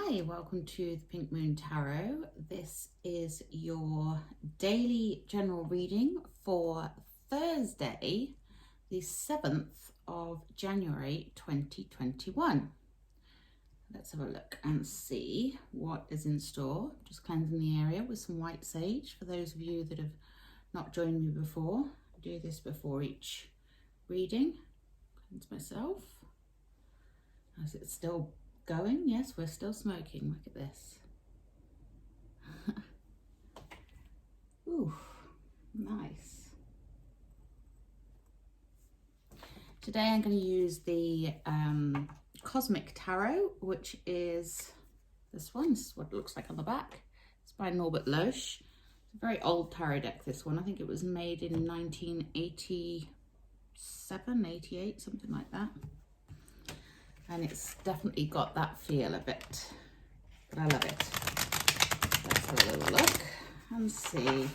Hi, welcome to the Pink Moon Tarot. This is your daily general reading for Thursday, the 7th of January 2021. Let's have a look and see what is in store. Just cleansing the area with some white sage. For those of you that have not joined me before, I do this before each reading. Cleanse myself. Is it still going? Yes, we're still smoking. Look at this. Ooh, nice. Today I'm going to use the Cosmic Tarot, which is this one. This is what it looks like on the back. It's by Norbert Loesch. It's a very old tarot deck, this one. I think it was made in 1987, 88, something like that. And it's definitely got that feel of it, but I love it. Let's have a little look and see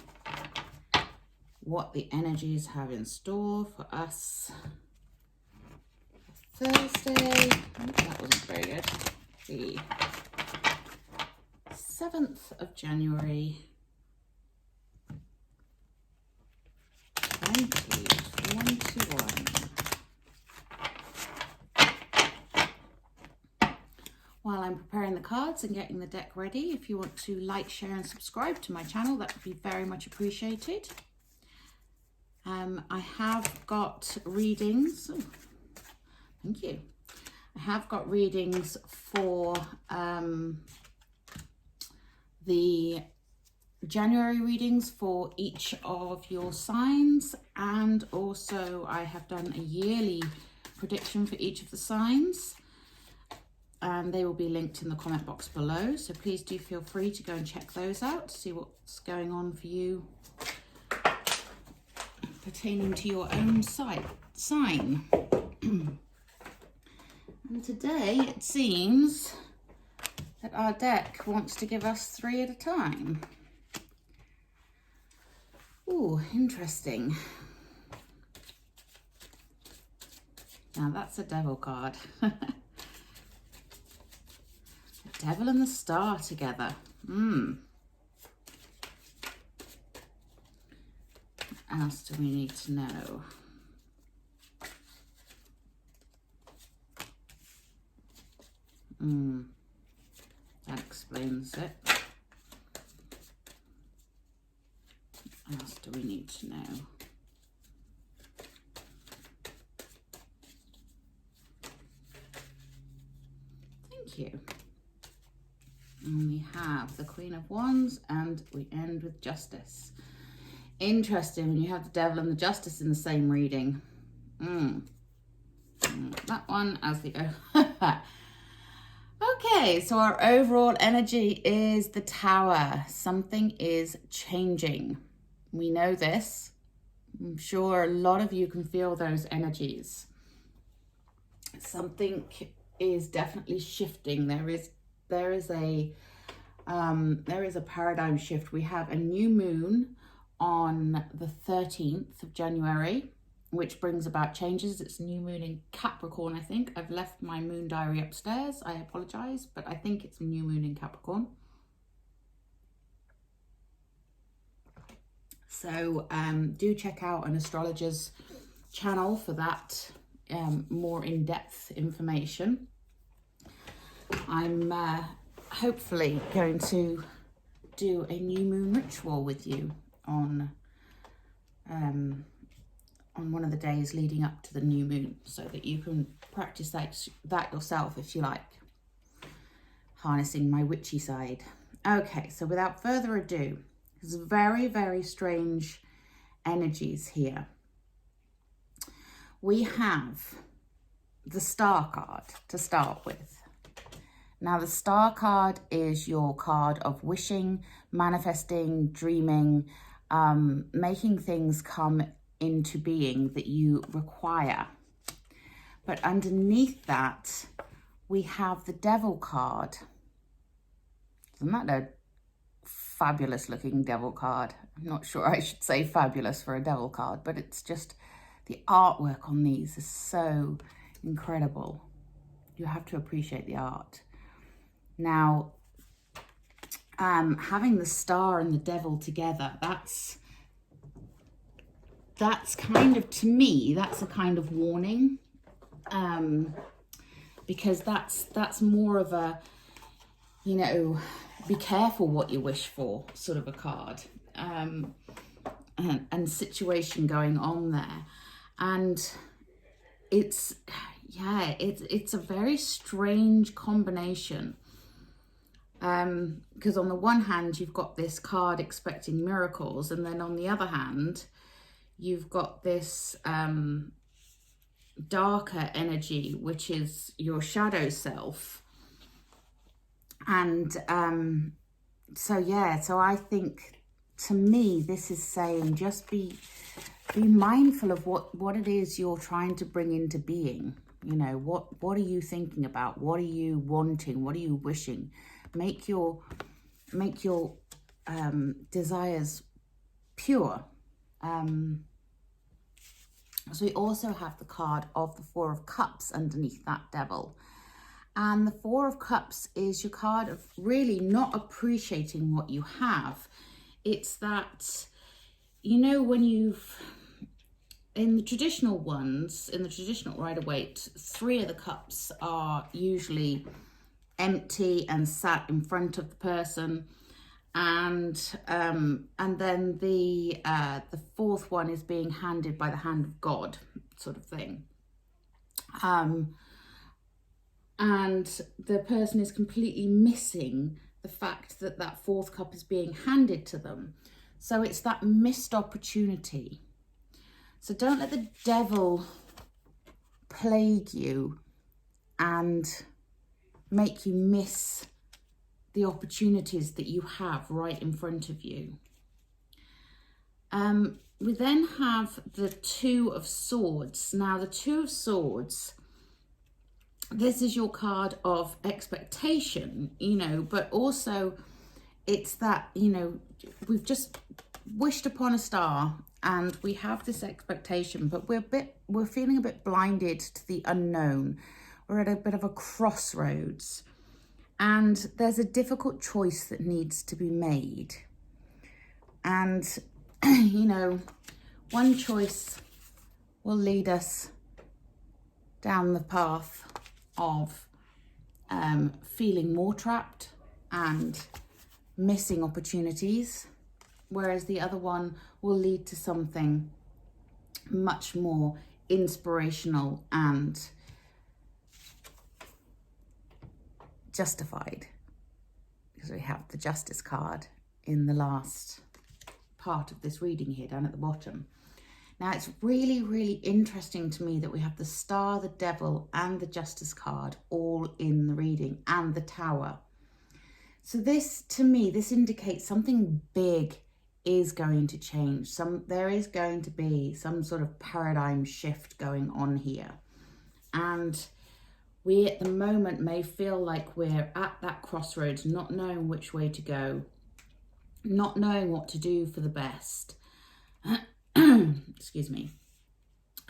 what the energies have in store for us. Thursday, that wasn't very good. The 7th of January, 2021. While I'm preparing the cards and getting the deck ready, if you want to like, share and subscribe to my channel, that would be very much appreciated. I have got readings. Oh, thank you. I have got readings for the January readings for each of your signs, and also I have done a yearly prediction for each of the signs. And they will be linked in the comment box below. So please do feel free to go and check those out to see what's going on for you pertaining to your own sign. And today it seems that our deck wants to give us 3 at a time. Ooh, interesting. Now that's a devil card. Devil and the Star together. What else do we need to know? That explains it. What else do we need to know? Thank you. And we have the Queen of Wands, and we end with Justice. Interesting when you have the Devil and the Justice in the same reading. That one as the... Okay, so our overall energy is the Tower. Something is changing. We know this. I'm sure a lot of you can feel those energies. Something is definitely shifting. There is a paradigm shift. We have a new moon on the 13th of January, which brings about changes. It's new moon in Capricorn, I think. I've left my moon diary upstairs. I apologize, but I think it's a new moon in Capricorn. So do check out an astrologer's channel for that more in-depth information. I'm hopefully going to do a new moon ritual with you on one of the days leading up to the new moon, so that you can practice that yourself if you like, harnessing my witchy side. Okay, so without further ado, there's very, very strange energies here. We have the Star card to start with. Now, the Star card is your card of wishing, manifesting, dreaming, making things come into being that you require. But underneath that, we have the Devil card. Isn't that a fabulous looking devil card? I'm not sure I should say fabulous for a devil card, but it's just the artwork on these is so incredible. You have to appreciate the art. Now, having the Star and the Devil together, that's kind of, to me, that's a kind of warning, because that's more of a, you know, be careful what you wish for sort of a card, and situation going on there. And it's a very strange combination, because on the one hand you've got this card expecting miracles, and then on the other hand you've got this darker energy, which is your shadow self. And so I think, to me, this is saying just be mindful of what it is you're trying to bring into being. You know, what are you thinking about? What are you wanting? What are you wishing? Make your desires pure. So we also have the card of the Four of Cups underneath that Devil. And the Four of Cups is your card of really not appreciating what you have. It's that, you know, when in the traditional ones, in the traditional Rider-Waite, 3 of the cups are usually empty and sat in front of the person. And then the 4th one is being handed by the hand of God, sort of thing. And the person is completely missing the fact that that 4th cup is being handed to them. So it's that missed opportunity. So don't let the devil plague you and make you miss the opportunities that you have right in front of you. We then have the Two of Swords. Now, the Two of Swords, this is your card of expectation, you know, but also it's that, you know, we've just wished upon a star and we have this expectation, but we're feeling a bit blinded to the unknown. We're at a bit of a crossroads. And there's a difficult choice that needs to be made. And, you know, one choice will lead us down the path of feeling more trapped and missing opportunities, whereas the other one will lead to something much more inspirational and justified, because we have the Justice card in the last part of this reading here down at the bottom. Now, it's really, really interesting to me that we have the Star, the Devil, and the Justice card all in the reading, and the Tower. So this, to me, this indicates something big is going to change. There is going to be some sort of paradigm shift going on here. And we at the moment may feel like we're at that crossroads, not knowing which way to go, not knowing what to do for the best. Excuse me.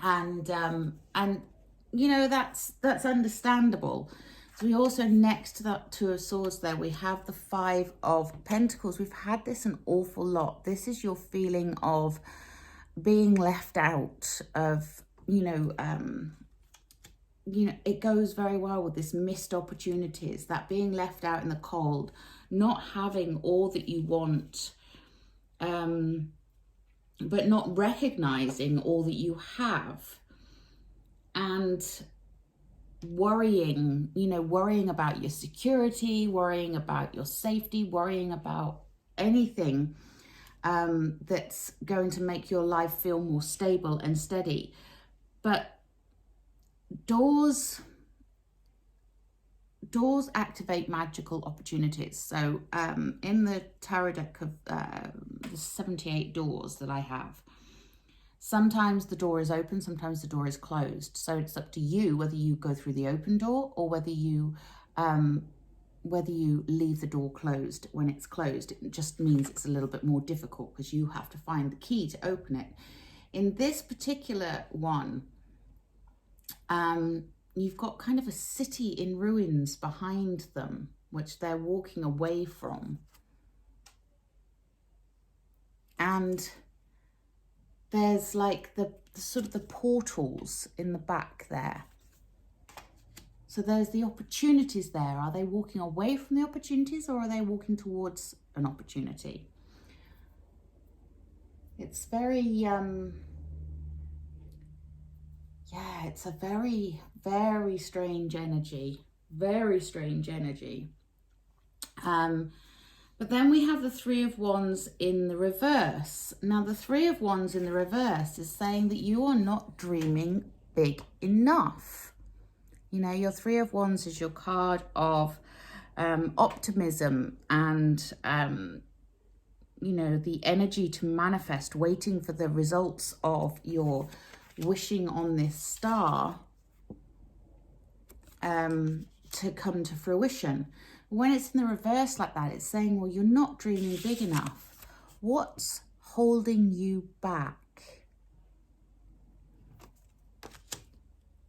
And you know, that's understandable. So we also, next to that Two of Swords there, we have the Five of Pentacles. We've had this an awful lot. This is your feeling of being left out of, you know, it goes very well with this missed opportunities, that being left out in the cold, not having all that you want, but not recognizing all that you have, and worrying about your security, worrying about your safety, worrying about anything that's going to make your life feel more stable and steady. But doors activate magical opportunities. So in the tarot deck of the 78 doors that I have, sometimes the door is open, sometimes the door is closed. So it's up to you whether you go through the open door or whether you leave the door closed when it's closed. It just means it's a little bit more difficult because you have to find the key to open it. In this particular one, you've got kind of a city in ruins behind them. which they're walking away from. And there's like the sort of the portals in the back there. So there's the opportunities there. Are they walking away from the opportunities, or are they walking towards an opportunity? It's very, yeah, it's a very, very strange energy. Very strange energy. But then we have the Three of Wands in the reverse. Now, the Three of Wands in the reverse is saying that you are not dreaming big enough. You know, your Three of Wands is your card of optimism and, you know, the energy to manifest, waiting for the results of your wishing on this star to come to fruition. When it's in the reverse like that, it's saying, well, you're not dreaming big enough. What's holding you back?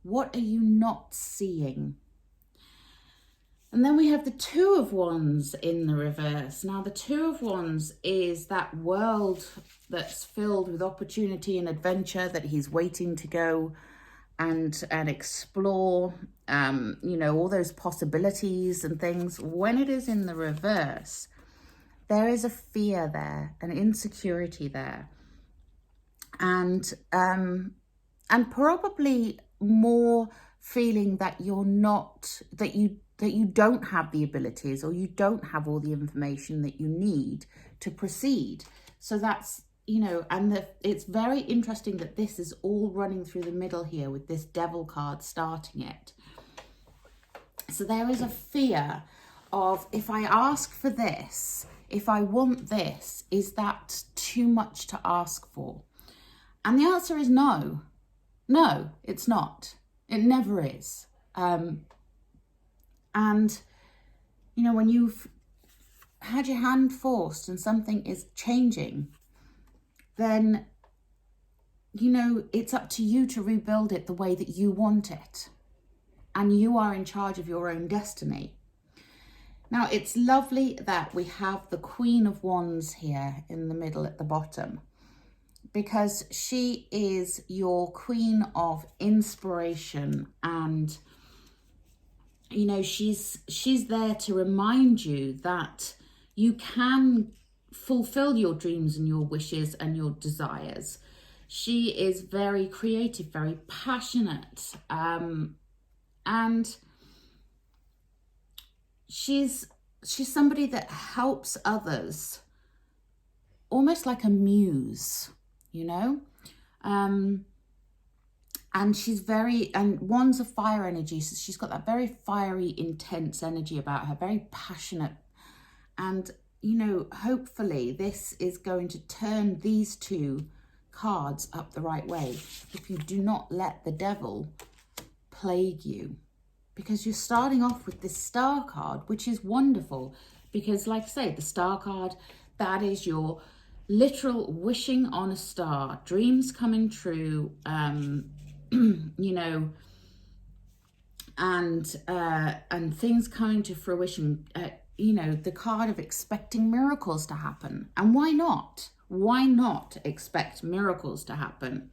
What are you not seeing? And then we have the Two of Wands in the reverse. Now, the Two of Wands is that world that's filled with opportunity and adventure that he's waiting to go and explore, you know, all those possibilities and things. When it is in the reverse, there is a fear there, an insecurity there, and probably more feeling that you're not, that you don't have the abilities, or you don't have all the information that you need to proceed. So that's, you know, and it's very interesting that this is all running through the middle here with this Devil card starting it. So there is a fear of, if I ask for this, if I want this, is that too much to ask for? And the answer is no. No, it's not. It never is. And, you know, when you've had your hand forced and something is changing, then, you know, it's up to you to rebuild it the way that you want it. And you are in charge of your own destiny. Now, it's lovely that we have the Queen of Wands here in the middle at the bottom, because she is your queen of inspiration, and, you know, she's there to remind you that you can fulfill your dreams and your wishes and your desires. She is very creative, very passionate, and she's somebody that helps others, almost like a muse, you know. And she's very, and Wands of fire energy, so she's got that very fiery, intense energy about her, very passionate. And, you know, hopefully this is going to turn these two cards up the right way if you do not let the devil plague you. Because you're starting off with this Star card, which is wonderful, because, like I say, the Star card, that is your literal wishing on a star, dreams coming true, you know, and things coming to fruition. You know, the card of expecting miracles to happen. And why not? Why not expect miracles to happen?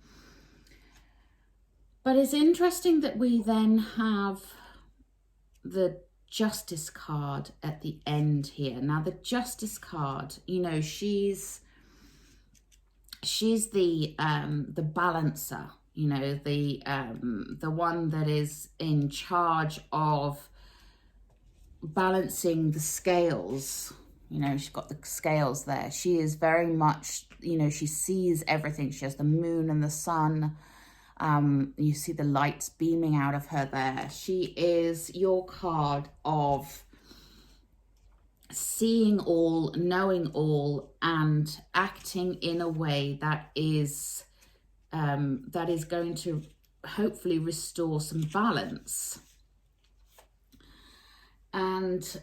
But it's interesting that we then have the Justice card at the end here. Now, the Justice card, you know, she's the balancer, you know, the one that is in charge of balancing the scales. You know, she's got the scales there. She is very much, you know, she sees everything. She has the moon and the sun. You see the lights beaming out of her there. She is your card of seeing all, knowing all, and acting in a way that is going to hopefully restore some balance. And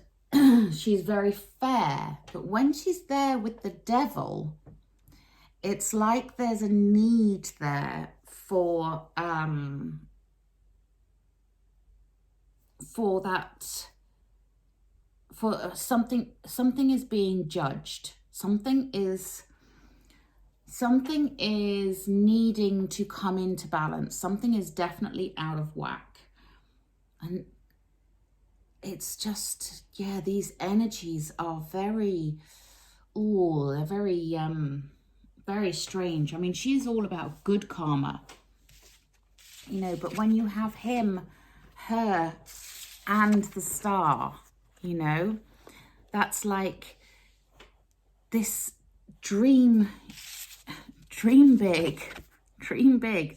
she's very fair, but when she's there with the devil, it's like there's a need there for for something is being judged. Something is needing to come into balance. Something is definitely out of whack. And it's just, yeah, these energies are very, they're very, very strange. I mean, she's all about good karma, you know, but when you have him, her, and the star, you know, that's like this dream big.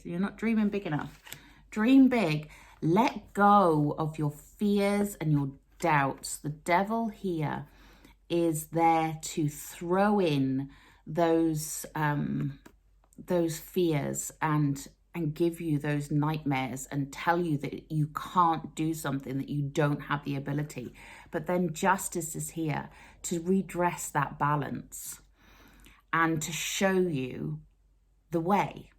You're not dreaming big enough. Dream big. Let go of your fears and your doubts. The devil here is there to throw in those fears and give you those nightmares and tell you that you can't do something, that you don't have the ability. But then justice is here to redress that balance and to show you the way.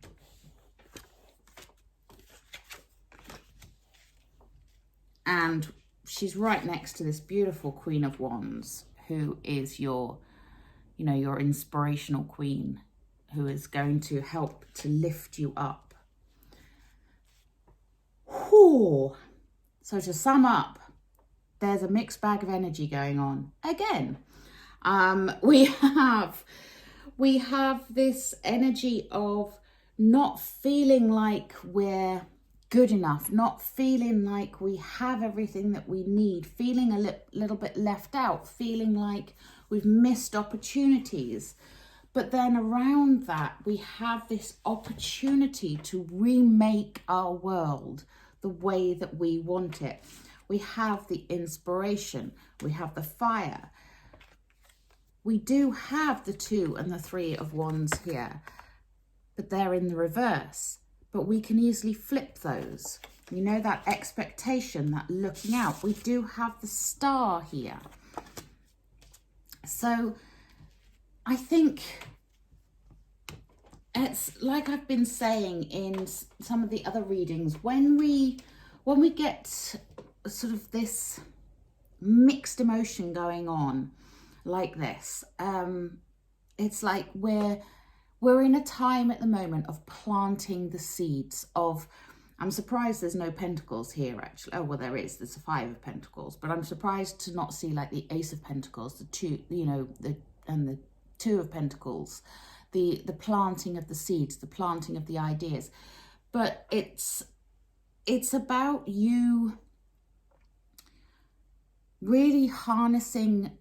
And she's right next to this beautiful Queen of Wands, who is your, you know, your inspirational queen, who is going to help to lift you up. Whew. So to sum up, there's a mixed bag of energy going on again. We have this energy of not feeling like we're good enough, not feeling like we have everything that we need, feeling a little bit left out, feeling like we've missed opportunities. But then around that, we have this opportunity to remake our world the way that we want it. We have the inspiration, we have the fire. We do have the 2 and the 3 of Wands here, but they're in the reverse. But we can easily flip those. You know, that expectation, that looking out. We do have the star here. So I think it's like I've been saying in some of the other readings, when we get sort of this mixed emotion going on like this, it's like we're in a time at the moment of planting the seeds of, I'm surprised there's no pentacles here actually. Oh, well, there's a 5 of pentacles, but I'm surprised to not see like the Ace of Pentacles, the 2, you know, and the 2 of Pentacles, the planting of the seeds, the planting of the ideas. But it's about you really harnessing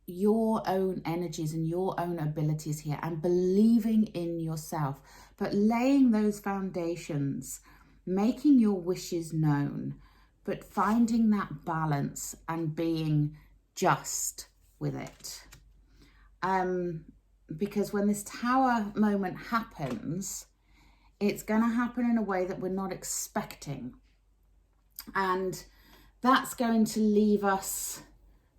your own energies and your own abilities here and believing in yourself, but laying those foundations, making your wishes known, but finding that balance and being just with it. Because when this Tower moment happens, it's going to happen in a way that we're not expecting. And that's going to leave us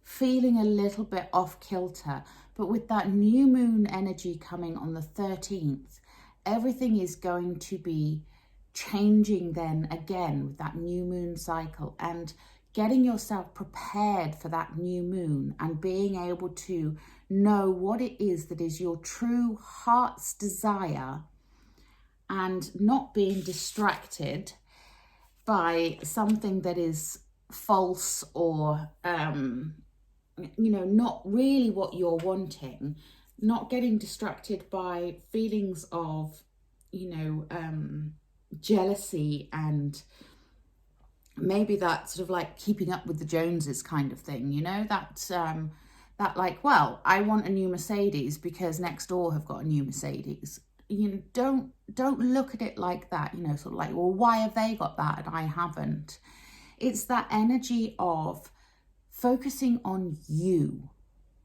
feeling a little bit off kilter. But with that new moon energy coming on the 13th, everything is going to be changing then again with that new moon cycle, and getting yourself prepared for that new moon and being able to know what it is that is your true heart's desire, and not being distracted by something that is false or you know, not really what you're wanting, not getting distracted by feelings of, you know, jealousy and maybe that sort of like keeping up with the Joneses kind of thing, you know, that like, well, I want a new Mercedes because next door have got a new Mercedes. You know, don't look at it like that, you know, sort of like, well, why have they got that and I haven't? It's that energy of focusing on you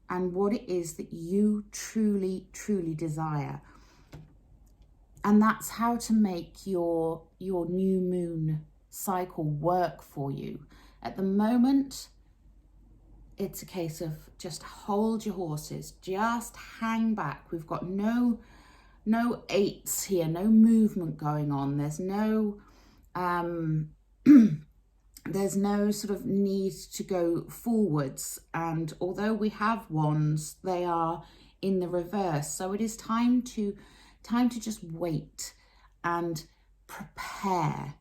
and what it is that you truly, truly desire. And that's how to make your new moon cycle work for you. At the moment, it's a case of just hold your horses, just hang back. We've got no 8s here, no movement going on. There's no there's no sort of need to go forwards. And although we have wands, they are in the reverse. So it is time to just wait and prepare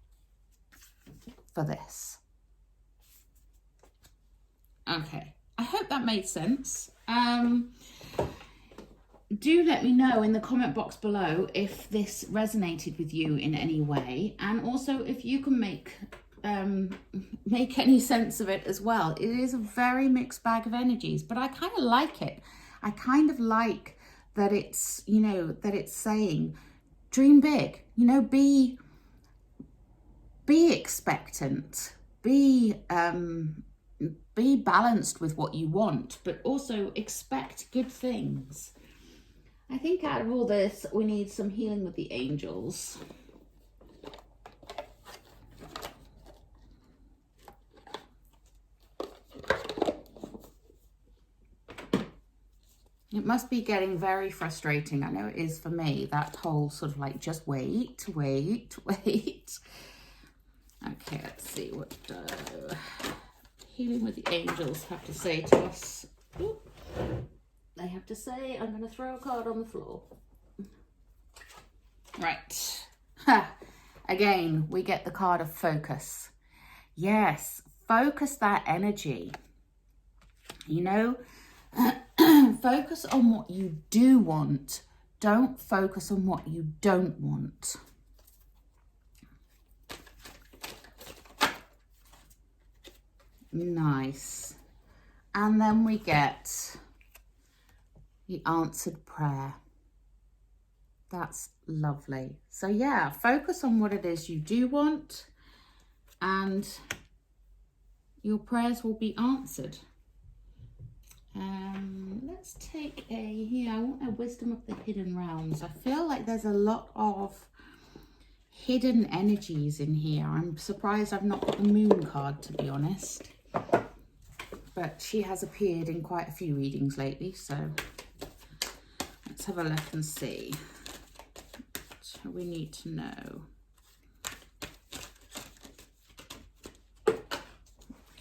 for this. Okay, I hope that made sense. Do let me know in the comment box below if this resonated with you in any way, and also if you can make any sense of it as well. It is a very mixed bag of energies, but I kind of like it. I kind of like that it's, you know, that it's saying dream big, you know, be expectant, be balanced with what you want, but also expect good things. I think out of all this, we need some healing with the angels. It must be getting very frustrating. I know it is for me, that whole sort of like, just wait. Okay, let's see what healing with the angels have to say to us. Ooh. They have to say, I'm going to throw a card on the floor. Right. Again, we get the card of focus. Yes, focus that energy. You know, focus on what you do want. Don't focus on what you don't want. Nice. And then we get the answered prayer. That's lovely. So yeah, focus on what it is you do want, and your prayers will be answered. Let's take I want a wisdom of the hidden realms. I feel like there's a lot of hidden energies in here. I'm surprised I've not got the moon card, to be honest, but she has appeared in quite a few readings lately, so let's have a look and see what we need to know.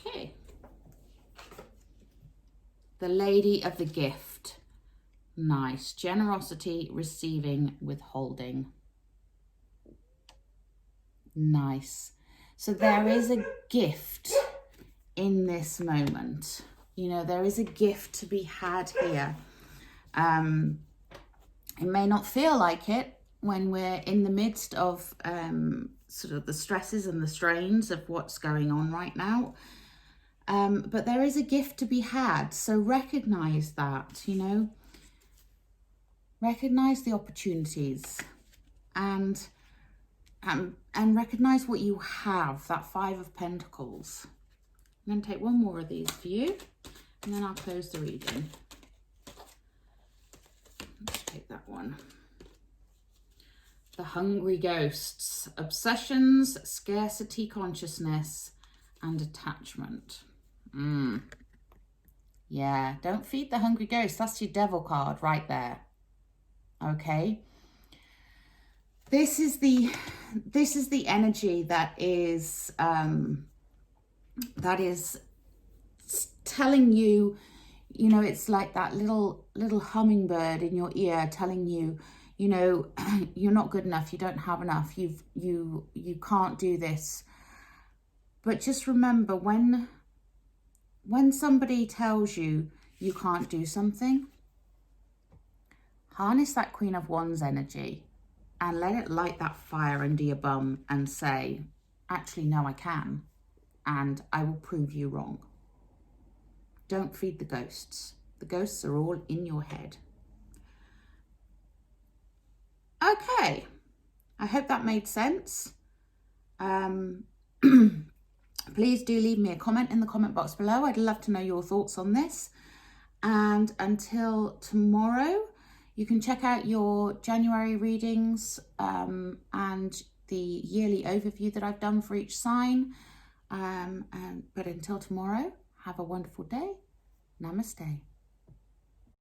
Okay. The Lady of the Gift. Nice. Generosity, receiving, withholding. Nice. So there is a gift in this moment. You know, there is a gift to be had here. It may not feel like it when we're in the midst of sort of the stresses and the strains of what's going on right now. But there is a gift to be had. So recognize that, you know, recognize the opportunities and recognize what you have, that Five of Pentacles. I'm going to take one more of these for you, and then I'll close the reading. Let's take that one. The Hungry Ghosts. Obsessions, scarcity consciousness, and attachment. Yeah, don't feed the hungry ghost. That's your devil card right there. Okay. This is the energy that is telling you, you know, it's like that little hummingbird in your ear telling you, you know, you're not good enough, you don't have enough, you can't do this. But just remember, when somebody tells you you can't do something, harness that Queen of Wands energy and let it light that fire under your bum and say, actually, no, I can, and I will prove you wrong. Don't feed the ghosts. The ghosts are all in your head. Okay, I hope that made sense. Please do leave me a comment in the comment box below. I'd love to know your thoughts on this. And until tomorrow, you can check out your January readings and the yearly overview that I've done for each sign. But until tomorrow, have a wonderful day. Namaste.